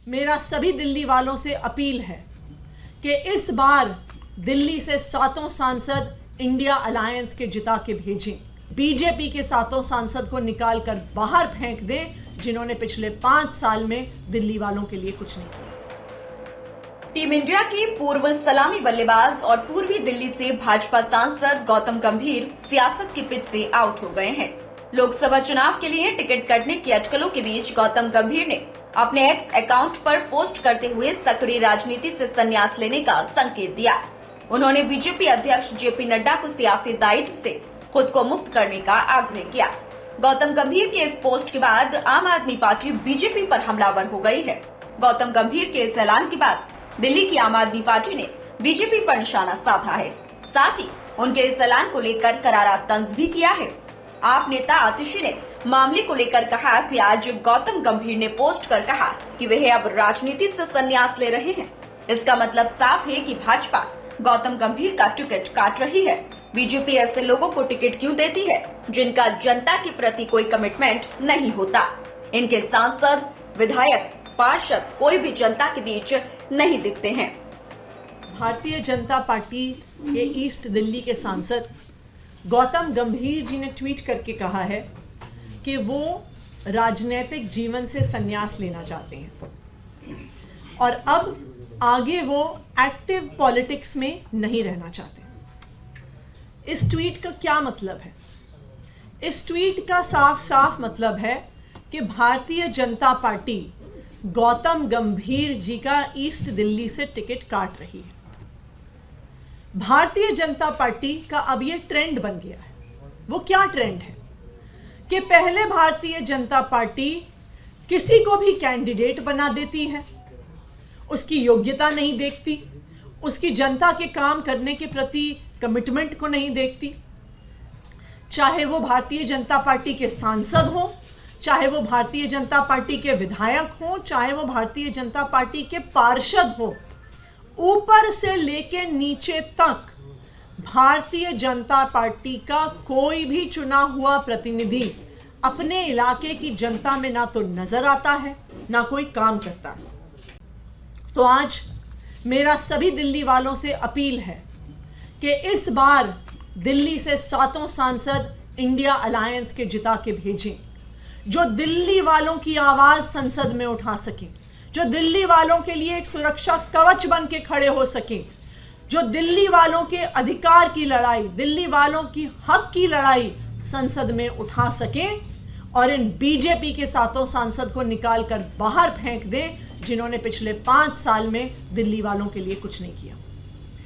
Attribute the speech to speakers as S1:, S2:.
S1: मेरा सभी दिल्ली वालों से अपील है कि इस बार दिल्ली से 7 सांसद इंडिया अलायंस के जिता के भेजें। बीजेपी के 7 सांसद को निकाल कर बाहर फेंक दें, जिन्होंने पिछले 5 साल में दिल्ली वालों के लिए कुछ नहीं किया।
S2: टीम इंडिया के पूर्व सलामी बल्लेबाज और पूर्वी दिल्ली से भाजपा सांसद गौतम गंभीर सियासत की पिच से आउट हो गए हैं। लोकसभा चुनाव के लिए टिकट कटने की अटकलों के बीच गौतम गंभीर ने अपने एक्स अकाउंट पर पोस्ट करते हुए सक्रिय राजनीति से संन्यास लेने का संकेत दिया। उन्होंने बीजेपी अध्यक्ष जेपी नड्डा को सियासी दायित्व से खुद को मुक्त करने का आग्रह किया। गौतम गंभीर के इस पोस्ट के बाद आम आदमी पार्टी बीजेपी पर हमलावर हो गई है। गौतम गंभीर के इस ऐलान के बाद दिल्ली की आम आदमी पार्टी ने बीजेपी पर निशाना साधा है। साथ ही उनके इस ऐलान को लेकर करारा तंज भी किया है। आप नेता आतिशी ने मामले को लेकर कहा कि आज गौतम गंभीर ने पोस्ट कर कहा कि वह अब राजनीति से संन्यास ले रहे हैं। इसका मतलब साफ है कि भाजपा गौतम गंभीर का टिकट काट रही है। बीजेपी ऐसे लोगों को टिकट क्यों देती है जिनका जनता के प्रति कोई कमिटमेंट नहीं होता। इनके सांसद, विधायक, पार्षद कोई भी जनता के बीच नहीं दिखते हैं।
S1: भारतीय जनता पार्टी के ईस्ट दिल्ली के सांसद गौतम गंभीर जी ने ट्वीट करके कहा है कि वो राजनीतिक जीवन से संन्यास लेना चाहते हैं और अब आगे वो एक्टिव पॉलिटिक्स में नहीं रहना चाहते। इस ट्वीट का क्या मतलब है? इस ट्वीट का साफ साफ मतलब है कि भारतीय जनता पार्टी गौतम गंभीर जी का ईस्ट दिल्ली से टिकट काट रही है। भारतीय जनता पार्टी का अब ये ट्रेंड बन गया है। वो क्या ट्रेंड है कि पहले भारतीय जनता पार्टी किसी को भी कैंडिडेट बना देती है, उसकी योग्यता नहीं देखती, उसकी जनता के काम करने के प्रति कमिटमेंट को नहीं देखती, चाहे वो भारतीय जनता पार्टी के सांसद हो, चाहे वो भारतीय जनता पार्टी के विधायक हो, चाहे वो भारतीय जनता पार्टी के पार्षद हो, ऊपर से लेके नीचे तक भारतीय जनता पार्टी का कोई भी चुना हुआ प्रतिनिधि अपने इलाके की जनता में ना तो नजर आता है, ना कोई काम करता है। तो आज मेरा सभी दिल्ली वालों से अपील है कि इस बार दिल्ली से 7 सांसद इंडिया अलायंस के जिता के भेजें, जो दिल्ली वालों की आवाज संसद में उठा सकें, जो दिल्ली वालों के लिए एक सुरक्षा कवच बन के खड़े हो सकें, जो दिल्ली वालों के अधिकार की लड़ाई, दिल्ली वालों की हक की लड़ाई संसद में उठा सकें और इन बीजेपी के 7 सांसद को निकाल कर बाहर फेंक दें, जिन्होंने पिछले 5 साल में दिल्ली वालों के लिए कुछ नहीं किया।